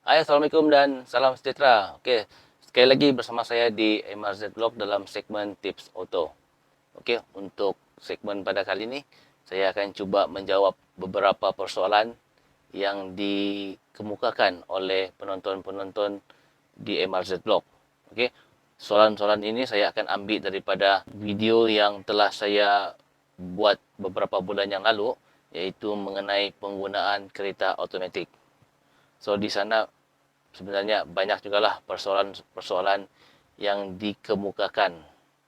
Hai, Assalamualaikum dan salam sejahtera. Okey, sekali lagi bersama saya di MRZ Vlog dalam segmen Tips Auto. Okey, untuk segmen pada kali ini, saya akan cuba menjawab beberapa persoalan yang dikemukakan oleh penonton-penonton di MRZ Vlog. Okey, soalan-soalan ini saya akan ambil daripada video yang telah saya buat beberapa bulan yang lalu, iaitu mengenai penggunaan kereta automatik. So, di sana sebenarnya banyak jugalah persoalan-persoalan yang dikemukakan.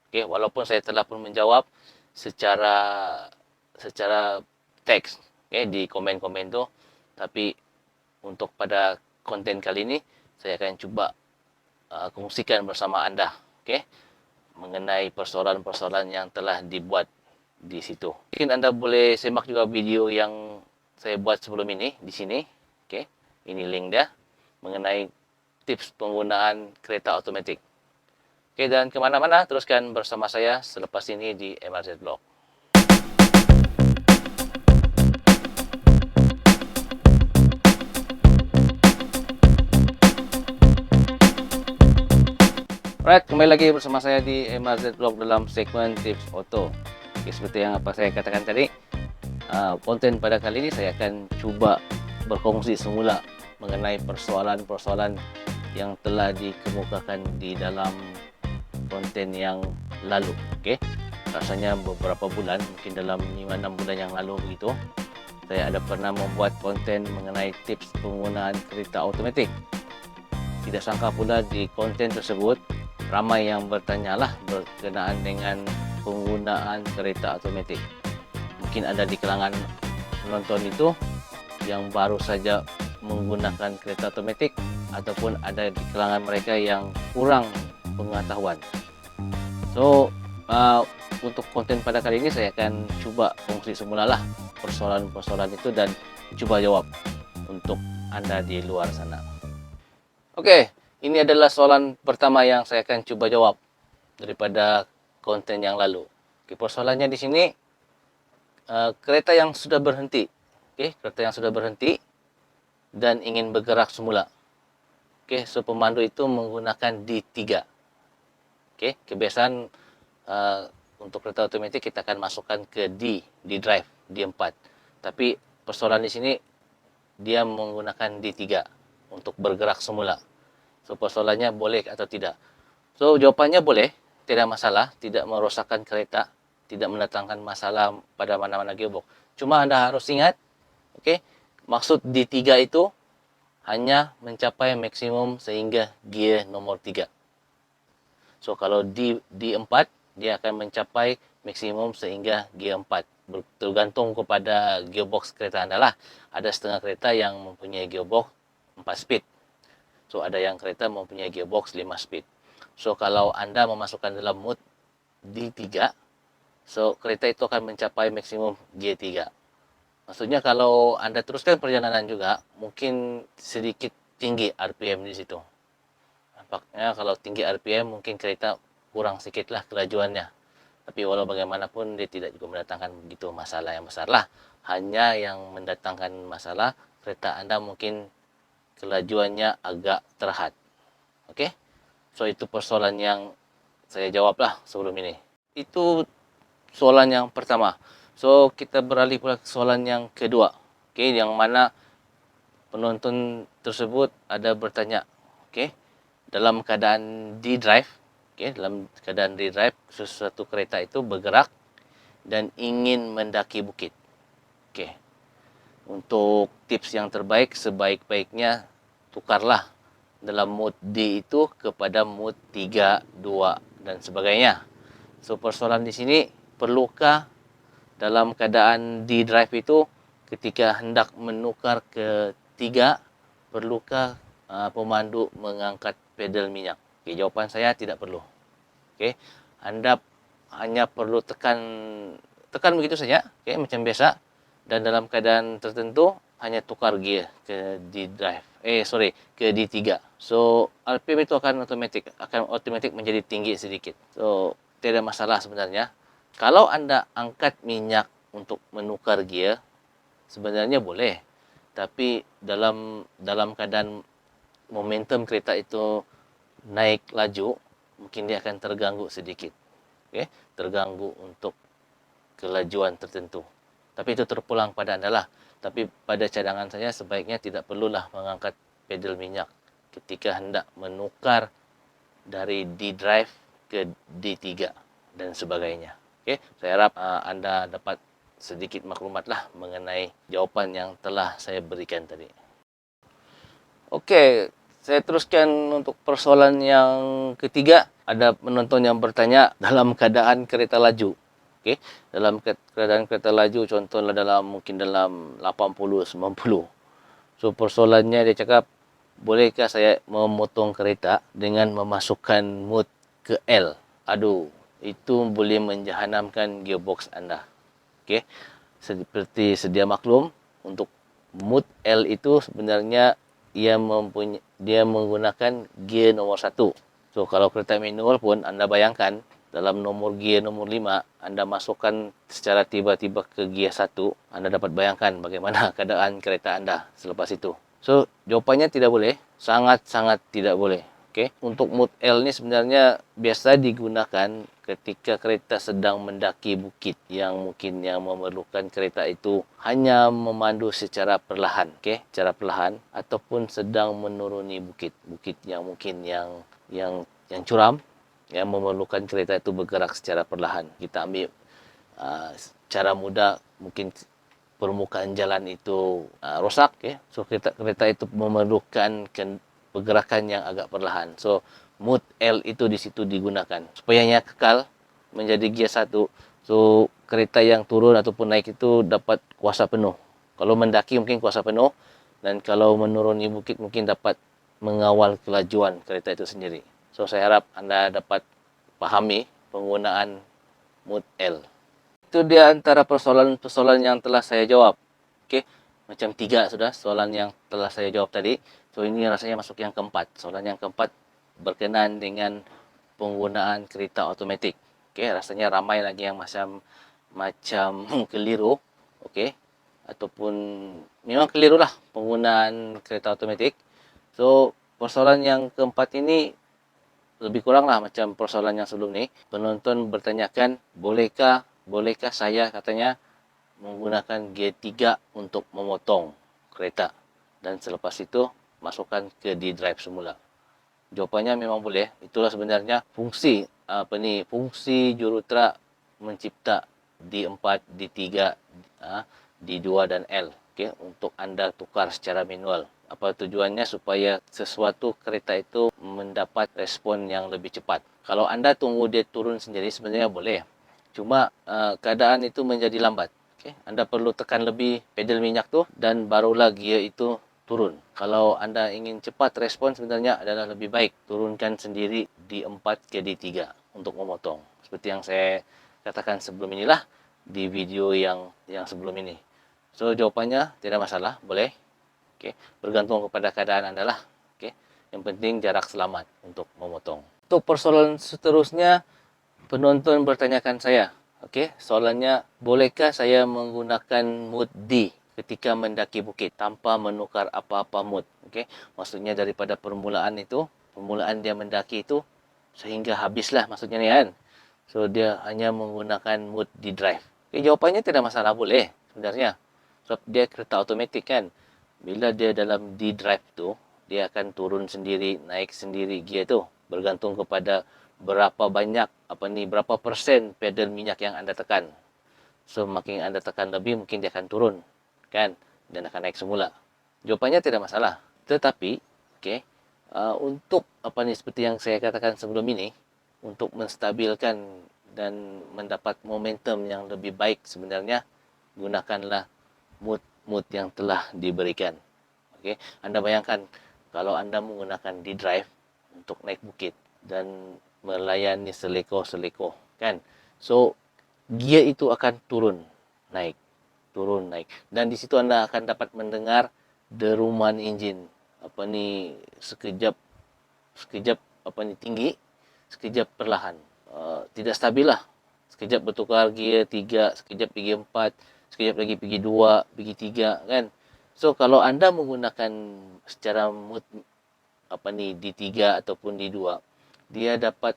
Okey, walaupun saya telah pun menjawab secara secara teks, okey, di komen-komen tu, tapi untuk pada konten kali ini saya akan cuba kongsikan bersama anda, okey, mengenai persoalan-persoalan yang telah dibuat di situ. Mungkin anda boleh semak juga video yang saya buat sebelum ini di sini, okey. Ini link dia mengenai tips penggunaan kereta automatik. Okey, dan kemana-mana teruskan bersama saya selepas ini di MRZ Blog. Alright, kembali lagi bersama saya di MRZ Blog dalam segmen Tips Auto. Okey, seperti yang apa saya katakan tadi, konten pada kali ini saya akan cuba berkongsi semula mengenai persoalan-persoalan yang telah dikemukakan di dalam konten yang lalu. Okey, rasanya beberapa bulan, mungkin dalam 5-6 bulan yang lalu begitu, saya ada pernah membuat konten mengenai tips penggunaan kereta automatik. Tidak sangka pula di konten tersebut ramai yang bertanyalah berkenaan dengan penggunaan kereta automatik. Mungkin ada di kalangan penonton itu yang baru saja menggunakan kereta automatik, ataupun ada di kalangan mereka yang kurang pengetahuan. So, untuk konten pada kali ini saya akan cuba kongsi semula lah persoalan-persoalan itu dan cuba jawab untuk anda di luar sana. Okey, ini adalah soalan pertama yang saya akan cuba jawab daripada konten yang lalu. Okey, persoalannya di sini, kereta yang sudah berhenti. Okey, kereta yang sudah berhenti dan ingin bergerak semula. Okey, so pemandu itu menggunakan D3. Okey, kebiasaan untuk kereta automatik kita akan masukkan ke D drive, D4. Tapi persoalan di sini dia menggunakan D3 untuk bergerak semula. So, persoalannya boleh atau tidak? So, jawapannya boleh, tidak masalah, tidak merosakkan kereta, tidak mendatangkan masalah pada mana-mana gearbox. Cuma anda harus ingat, okey, maksud D3 itu hanya mencapai maksimum sehingga gear nomor 3. So, kalau D4, dia akan mencapai maksimum sehingga gear 4. Tergantung kepada gearbox kereta anda lah. Ada setengah kereta yang mempunyai gearbox 4 speed. So, ada yang kereta mempunyai gearbox 5 speed. So, kalau anda memasukkan dalam mode D3, so kereta itu akan mencapai maksimum gear 3. Maksudnya kalau anda teruskan perjalanan juga, mungkin sedikit tinggi RPM di situ. Nampaknya kalau tinggi RPM mungkin kereta kurang sikitlah kelajuannya. Tapi walau bagaimanapun dia tidak juga mendatangkan begitu masalah yang besar lah. Hanya yang mendatangkan masalah kereta anda mungkin kelajuannya agak terhad. Okey? So, itu persoalan yang saya jawablah sebelum ini. Itu soalan yang pertama. So, kita beralih pula ke soalan yang kedua. Okey, yang mana penonton tersebut ada bertanya, okey, dalam keadaan D-drive, okey, dalam keadaan D-drive, sesuatu kereta itu bergerak dan ingin mendaki bukit. Okey. Untuk tips yang terbaik, sebaik-baiknya tukarlah dalam mode D itu kepada mode 3, 2 dan sebagainya. So, persoalan di sini, perlukah dalam keadaan D drive itu ketika hendak menukar ke 3, perlukah pemandu mengangkat pedal minyak? Okay, jawapan saya tidak perlu. Okay, anda hanya perlu tekan begitu saja, okay, macam biasa. Dan dalam keadaan tertentu hanya tukar gear ke D drive. Ke D3. So, RPM itu akan otomatik menjadi tinggi sedikit. So, tidak masalah sebenarnya. Kalau anda angkat minyak untuk menukar gear, sebenarnya boleh. Tapi dalam keadaan momentum kereta itu naik laju, mungkin dia akan terganggu sedikit. Okay? Terganggu untuk kelajuan tertentu. Tapi itu terpulang pada anda lah. Tapi pada cadangan saya sebaiknya tidak perlulah mengangkat pedal minyak ketika hendak menukar dari D-drive ke D3 dan sebagainya. Okay? Saya harap anda dapat sedikit maklumat lah mengenai jawapan yang telah saya berikan tadi. Okey, saya teruskan untuk persoalan yang ketiga. Ada penonton yang bertanya dalam keadaan kereta laju. Okey, dalam keadaan kereta laju, contohnya mungkin dalam 80, 90. So, persoalannya dia cakap, bolehkah saya memotong kereta dengan memasukkan mode ke L? Aduh, itu boleh menjahanamkan gearbox anda. Okey, seperti sedia maklum, untuk mode L itu sebenarnya dia menggunakan gear nomor 1. So, kalau kereta manual pun anda bayangkan dalam nomor gear nomor 5, anda masukkan secara tiba-tiba ke gear 1, anda dapat bayangkan bagaimana keadaan kereta anda selepas itu. So, jawapannya tidak boleh, sangat-sangat tidak boleh. Okay. Untuk mode L ni sebenarnya biasa digunakan ketika kereta sedang mendaki bukit yang mungkin yang memerlukan kereta itu hanya memandu secara perlahan, secara perlahan, ataupun sedang menuruni bukit yang mungkin yang curam, yang memerlukan kereta itu bergerak secara perlahan. Kita ambil cara mudah, mungkin permukaan jalan itu rosak, so kereta itu memerlukan pergerakan yang agak perlahan. So, mode L itu di situ digunakan supaya ia kekal menjadi gear 1. So, kereta yang turun ataupun naik itu dapat kuasa penuh. Kalau mendaki mungkin kuasa penuh, dan kalau menuruni bukit mungkin dapat mengawal kelajuan kereta itu sendiri. So, saya harap anda dapat pahami penggunaan mode L. Itu dia antara persoalan-persoalan yang telah saya jawab. Okey, macam 3 sudah soalan yang telah saya jawab tadi. So, ini rasanya masuk yang keempat. Soalan yang keempat berkenaan dengan penggunaan kereta automatik. Okey, rasanya ramai lagi yang macam keliru. Okey, ataupun memang keliru lah penggunaan kereta automatik. So, persoalan yang keempat ini lebih kurang lah macam persoalan yang sebelum ni. Penonton bertanyakan, bolehkah saya katanya menggunakan gear 3 untuk memotong kereta, dan selepas itu masukkan ke D-drive semula. Jawapannya memang boleh. Itulah sebenarnya fungsi fungsi jurutera mencipta D4, D3, D2 dan L. Okey, untuk anda tukar secara manual. Apa tujuannya? Supaya sesuatu kereta itu mendapat respon yang lebih cepat. Kalau anda tunggu dia turun sendiri sebenarnya boleh. Cuma keadaan itu menjadi lambat. Okay. Anda perlu tekan lebih pedal minyak tu dan barulah gear itu turun. Kalau anda ingin cepat respon sebenarnya adalah lebih baik turunkan sendiri D4 ke D3 untuk memotong. Seperti yang saya katakan sebelum inilah di video yang sebelum ini. So, jawapannya tidak masalah, boleh. Okay. Bergantung kepada keadaan anda lah. Okay. Yang penting jarak selamat untuk memotong. Untuk persoalan seterusnya, penonton bertanyakan saya. Okey, soalannya, bolehkah saya menggunakan mode D ketika mendaki bukit tanpa menukar apa-apa mode? Okey, maksudnya daripada permulaan dia mendaki itu sehingga habislah maksudnya ni kan. So, dia hanya menggunakan mode D drive. Okay, jawapannya tidak masalah, boleh sebenarnya. Sebab dia kereta automatik kan. Bila dia dalam D drive tu, dia akan turun sendiri, naik sendiri gear tu. Bergantung kepada berapa persen pedal minyak yang anda tekan. So, makin anda tekan lebih, mungkin dia akan turun, kan? Dan akan naik semula. Jawapannya tidak masalah. Tetapi, untuk seperti yang saya katakan sebelum ini, untuk menstabilkan dan mendapat momentum yang lebih baik sebenarnya, gunakanlah mood yang telah diberikan. Okey, anda bayangkan kalau anda menggunakan D-drive untuk naik bukit dan melayani seleko-seleko, kan? So, gear itu akan turun, naik. Dan di situ anda akan dapat mendengar deruman enjin. Sekejap tinggi, sekejap perlahan. Tidak stabil lah. Sekejap bertukar gear 3, sekejap pergi 4, sekejap lagi pergi 2, pergi 3, kan? So, kalau anda menggunakan secara D3 ataupun D2, dia dapat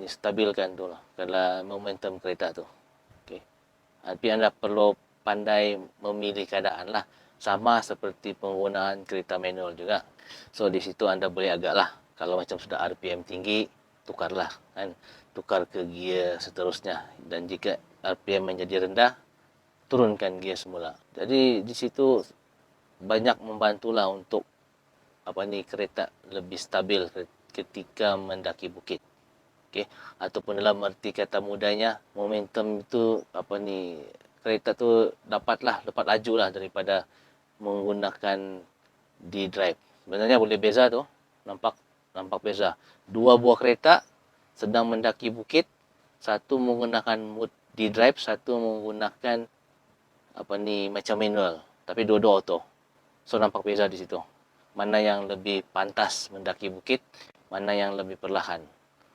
stabilkan tu lah kalau momentum kereta tu. Okey. Tapi anda perlu pandai memilih keadaan lah. Sama seperti penggunaan kereta manual juga. So di situ anda boleh agak lah. Kalau macam sudah RPM tinggi, tukarlah kan. Tukar ke gear seterusnya. Dan jika RPM menjadi rendah, turunkan gear semula. Jadi di situ banyak membantulah untuk kereta lebih stabil ketika mendaki bukit. Okey, ataupun dalam arti kata mudahnya, momentum itu kereta tu dapat laju lah daripada menggunakan D-drive. Sebenarnya boleh beza tu, nampak beza. Dua buah kereta sedang mendaki bukit, satu menggunakan mood D-drive, satu menggunakan macam manual, tapi dua-dua auto. So nampak beza di situ. Mana yang lebih pantas mendaki bukit, mana yang lebih perlahan.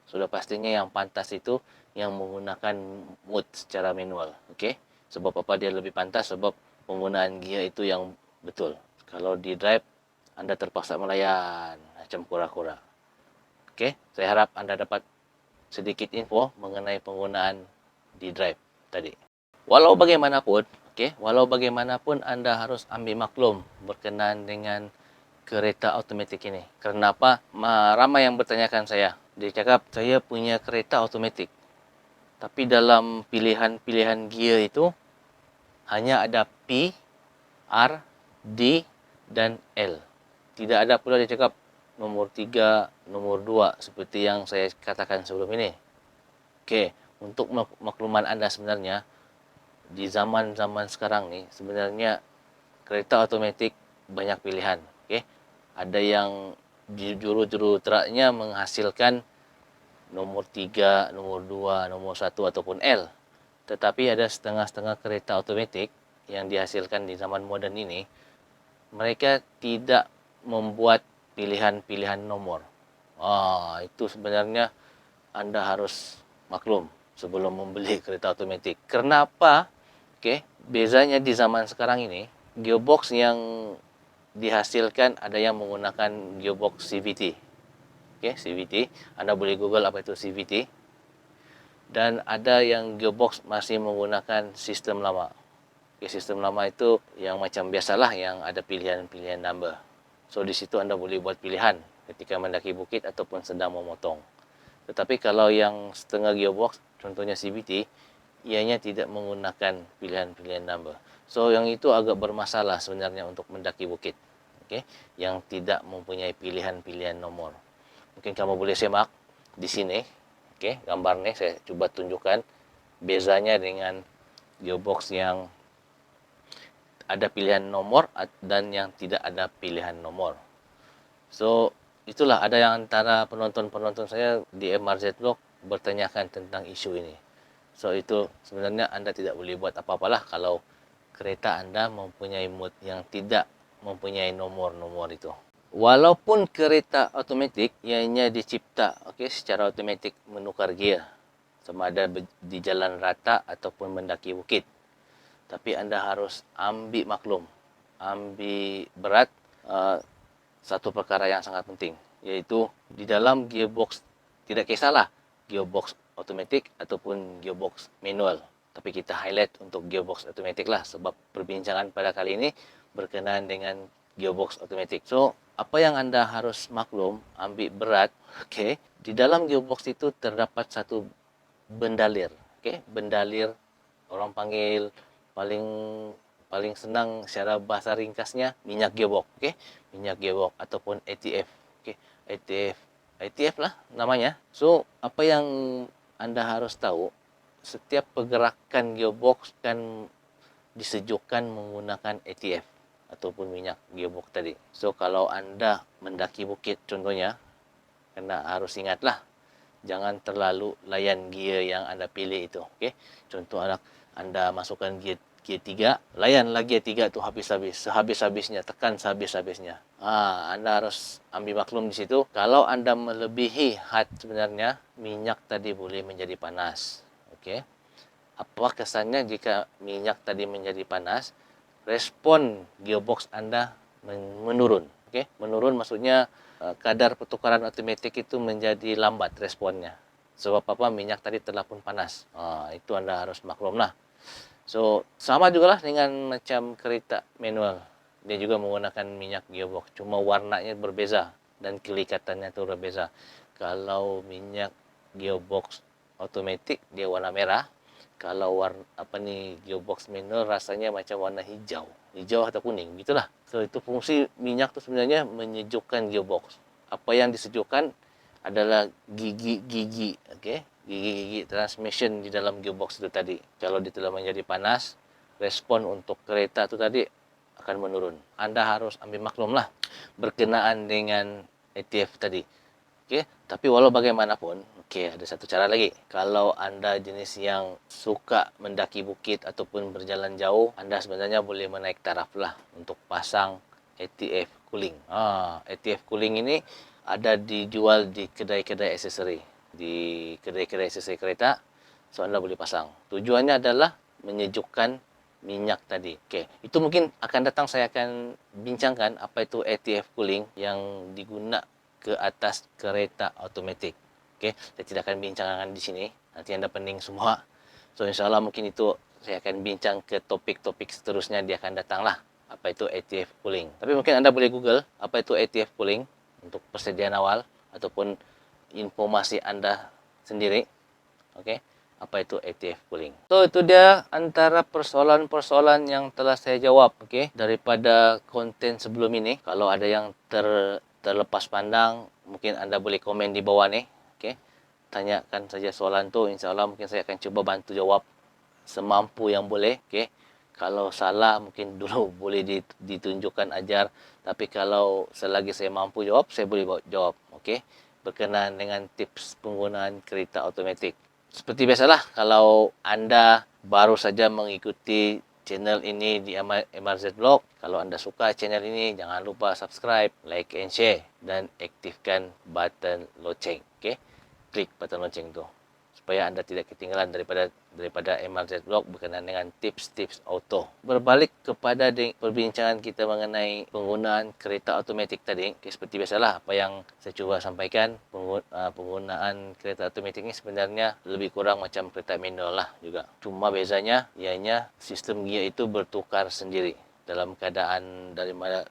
Sudah pastinya yang pantas itu yang menggunakan mood secara manual. Okey? Sebab apa dia lebih pantas? Sebab penggunaan gear itu yang betul. Kalau di drive, anda terpaksa melayan macam kura-kura. Okey? Saya harap anda dapat sedikit info mengenai penggunaan di drive tadi. Walau bagaimanapun anda harus ambil maklum berkenaan dengan kereta automatik ini. Kenapa? Ramai yang bertanyakan saya. Dia cakap, saya punya kereta automatik. Tapi dalam pilihan-pilihan gear itu, hanya ada P, R, D, dan L. Tidak ada pula dia cakap nomor 3, nomor 2 seperti yang saya katakan sebelum ini. Okey, untuk makluman anda sebenarnya, di zaman-zaman sekarang ni, sebenarnya kereta automatik banyak pilihan. Okey, ada yang juru-juru teraknya menghasilkan nomor 3, nomor 2, nomor 1 ataupun L. Tetapi ada setengah-setengah kereta automatik yang dihasilkan di zaman moden ini, mereka tidak membuat pilihan-pilihan nomor. Itu sebenarnya anda harus maklum sebelum membeli kereta automatik. Kenapa? Okey, bezanya di zaman sekarang ini, gearbox yang dihasilkan ada yang menggunakan gearbox CVT. Okey, CVT. Anda boleh Google apa itu CVT. Dan ada yang gearbox masih menggunakan sistem lama. Okey, sistem lama itu yang macam biasalah yang ada pilihan-pilihan number. So di situ anda boleh buat pilihan ketika mendaki bukit ataupun sedang memotong. Tetapi kalau yang setengah gearbox, contohnya CVT, ianya tidak menggunakan pilihan-pilihan number. So yang itu agak bermasalah sebenarnya untuk mendaki bukit. Okey, yang tidak mempunyai pilihan-pilihan nomor. Mungkin kamu boleh semak di sini. Okey, gambar ni saya cuba tunjukkan bezanya dengan gearbox yang ada pilihan nomor dan yang tidak ada pilihan nomor. So, itulah ada yang antara penonton-penonton saya di MRZ Vlog bertanyakan tentang isu ini. So, itu sebenarnya anda tidak boleh buat apa-apalah kalau kereta anda mempunyai mood yang tidak mempunyai nomor-nomor itu. Walaupun kereta automatik ianya dicipta secara automatik menukar gear sama ada di jalan rata ataupun mendaki bukit. Tapi anda harus ambil maklum, ambil berat satu perkara yang sangat penting, iaitu di dalam gearbox, tidak kisahlah gearbox automatik ataupun gearbox manual. Tapi kita highlight untuk gearbox automatik lah sebab perbincangan pada kali ini berkenaan dengan gearbox automatik. So, apa yang anda harus maklum, ambil berat, di dalam gearbox itu terdapat satu bendalir. Bendalir orang panggil paling senang secara bahasa ringkasnya minyak gearbox. Minyak gearbox ataupun ATF. ATF lah namanya. So, apa yang anda harus tahu, setiap pergerakan gearbox kan disejukkan menggunakan ATF ataupun minyak gearbox tadi. So, kalau anda mendaki bukit contohnya, harus ingatlah, jangan terlalu layan gear yang anda pilih itu. Contoh anda masukkan gear 3, layanlah gear 3 tu habis-habis, sehabis-habisnya, tekan sehabis-habisnya. Anda harus ambil maklum di situ. Kalau anda melebihi had sebenarnya, minyak tadi boleh menjadi panas. Apa kesannya jika minyak tadi menjadi panas? Respon gearbox anda menurun. Menurun maksudnya kadar pertukaran automatik itu menjadi lambat responnya. Sebab apa? Minyak tadi telah pun panas. Itu Anda harus maklumlah. So, sama juga lah dengan macam kereta manual. Dia juga menggunakan minyak gearbox. Cuma warnanya berbeza dan kelikatannya itu berbeza. Kalau minyak gearbox automatic, dia warna merah. Kalau gearbox manual rasanya macam warna hijau. Hijau atau kuning, gitulah. So, itu fungsi minyak tu sebenarnya menyejukkan gearbox. Apa yang disejukkan adalah gigi-gigi, okey? Gigi-gigi transmission di dalam gearbox itu tadi. Kalau dia telah menjadi panas, respon untuk kereta itu tadi akan menurun. Anda harus ambil maklumlah berkenaan dengan ATF tadi. Okey, tapi walau bagaimanapun, okey, ada satu cara lagi. Kalau Anda jenis yang suka mendaki bukit ataupun berjalan jauh, Anda sebenarnya boleh menaik taraf lah untuk pasang ATF cooling. ATF cooling ini ada dijual di kedai-kedai aksesori, di kedai-kedai aksesori kereta. So Anda boleh pasang. Tujuannya adalah menyejukkan minyak tadi. Okey, itu mungkin akan datang saya akan bincangkan apa itu ATF cooling yang digunakan ke atas kereta automatik. Okey, saya tidak akan bincangkan di sini. Nanti Anda pening semua. So insyaAllah mungkin itu saya akan bincang ke topik-topik seterusnya dia akan datanglah. Apa itu ATF cooling. Tapi mungkin Anda boleh Google apa itu ATF cooling untuk persediaan awal ataupun informasi Anda sendiri. Okey, apa itu ATF cooling. So itu dia antara persoalan-persoalan yang telah saya jawab, okey, daripada konten sebelum ini. Kalau ada yang terlepas pandang, mungkin Anda boleh komen di bawah ni, okey. Tanyakan saja soalan tu, insya-Allah mungkin saya akan cuba bantu jawab semampu yang boleh, okey. Kalau salah mungkin dulu boleh ditunjukkan ajar, tapi kalau selagi saya mampu jawab, saya boleh jawab, okey. Berkenaan dengan tips penggunaan kereta automatik. Seperti biasalah, kalau Anda baru saja mengikuti channel ini di MRZ Vlog, kalau Anda suka channel ini, jangan lupa subscribe, like and share, dan aktifkan button loceng. Okay? Klik button loceng tu supaya Anda tidak ketinggalan daripada MRZ Vlog berkenaan dengan tips-tips auto. Berbalik kepada perbincangan kita mengenai penggunaan kereta automatik tadi, okay, seperti biasalah apa yang saya cuba sampaikan, penggunaan kereta automatik ini sebenarnya lebih kurang macam kereta manual lah juga. Cuma bezanya ianya sistem gear itu bertukar sendiri dalam keadaan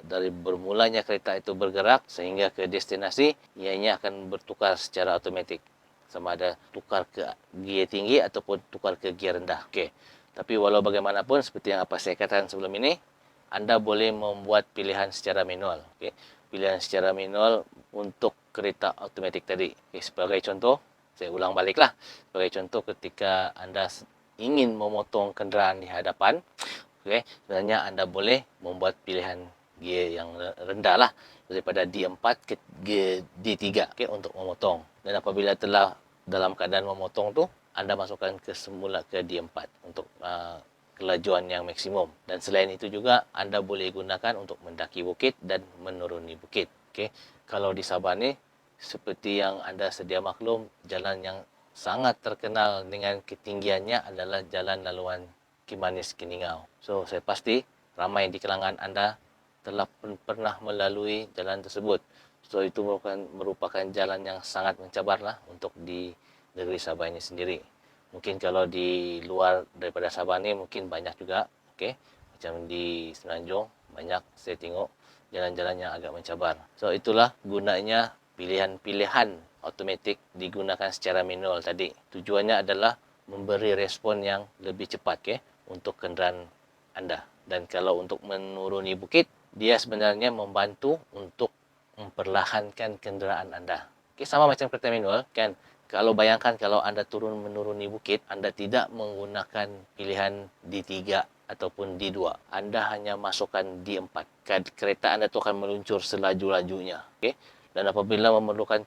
dari bermulanya kereta itu bergerak sehingga ke destinasi, ianya akan bertukar secara automatik. Sama ada tukar ke gear tinggi ataupun tukar ke gear rendah. Okey. Tapi walau bagaimanapun, seperti yang apa saya katakan sebelum ini, Anda boleh membuat pilihan secara manual. Okey. Pilihan secara manual untuk kereta automatik tadi. Okey, sebagai contoh, saya ulang baliklah. Sebagai contoh, ketika Anda ingin memotong kenderaan di hadapan, okey, sebenarnya Anda boleh membuat pilihan gear yang rendah lah, daripada D4 ke gear D3, okey, untuk memotong. Dan apabila telah dalam keadaan memotong tu, Anda masukkan ke semula ke D4 untuk kelajuan yang maksimum. Dan selain itu juga, Anda boleh gunakan untuk mendaki bukit dan menuruni bukit. Okay? Kalau di Sabah ni, seperti yang Anda sedia maklum, jalan yang sangat terkenal dengan ketinggiannya adalah jalan laluan Kimanis Kiningau. So, saya pasti ramai di kalangan Anda telah pernah melalui jalan tersebut. So itu merupakan jalan yang sangat mencabarlah untuk di negeri Sabah ini sendiri. Mungkin kalau di luar daripada Sabah ni mungkin banyak juga, okey. Macam di Semenanjung banyak saya tengok jalan-jalan yang agak mencabar. So itulah gunanya pilihan-pilihan automatik digunakan secara manual tadi. Tujuannya adalah memberi respon yang lebih cepat, okey, untuk kenderaan Anda. Dan kalau untuk menuruni bukit, dia sebenarnya membantu untuk memperlahankan kenderaan Anda. Okay, sama macam kereta manual, kan? Kalau bayangkan kalau Anda menuruni bukit, Anda tidak menggunakan pilihan D3 ataupun D2. Anda hanya masukkan D4. Kereta Anda itu akan meluncur selaju-lajunya. Okay? Dan apabila memerlukan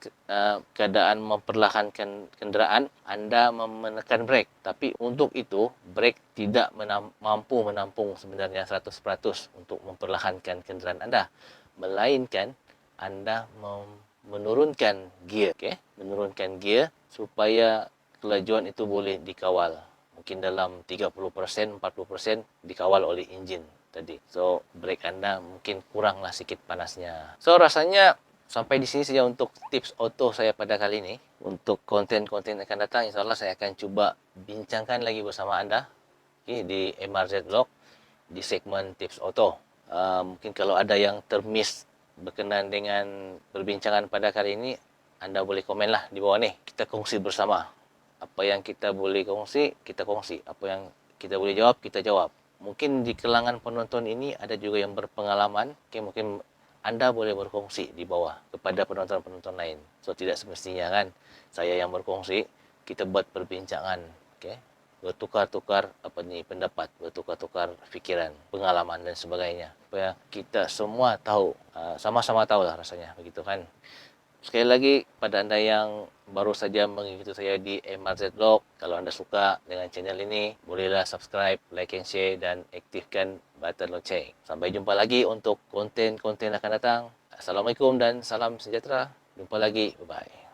keadaan memperlahankan kenderaan, Anda menekan brake. Tapi untuk itu, brake tidak mampu menampung sebenarnya 100% untuk memperlahankan kenderaan Anda. Melainkan, Anda menurunkan gear, okay? Menurunkan gear supaya kelajuan itu boleh dikawal. Mungkin dalam 30%, 40% dikawal oleh enjin tadi. So, brake Anda mungkin kuranglah sikit panasnya. So, rasanya Sampai di sini saja untuk tips auto saya pada kali ini. Untuk konten-konten akan datang, insya Allah saya akan coba bincangkan lagi bersama Anda, okay, di MRZ Vlog di segmen tips auto. Mungkin kalau ada yang termiss berkenaan dengan perbincangan pada kali ini, Anda boleh komen lah di bawah nih. Kita kongsi bersama. Apa yang kita boleh kongsi, kita kongsi. Apa yang kita boleh jawab, kita jawab. Mungkin di kalangan penonton ini ada juga yang berpengalaman. Okay, mungkin Anda boleh berkongsi di bawah kepada penonton-penonton lain. So, tidak semestinya kan saya yang berkongsi, kita buat perbincangan. Okay? Bertukar-tukar pendapat, bertukar-tukar fikiran, pengalaman dan sebagainya. Supaya kita semua tahu, sama-sama tahu lah rasanya, begitu kan. Sekali lagi, pada Anda yang baru saja mengikuti saya di MRZ Vlog, kalau Anda suka dengan channel ini, bolehlah subscribe, like and share, dan aktifkan button lonceng. Sampai jumpa lagi untuk konten-konten akan datang. Assalamualaikum dan salam sejahtera. Jumpa lagi. Bye-bye.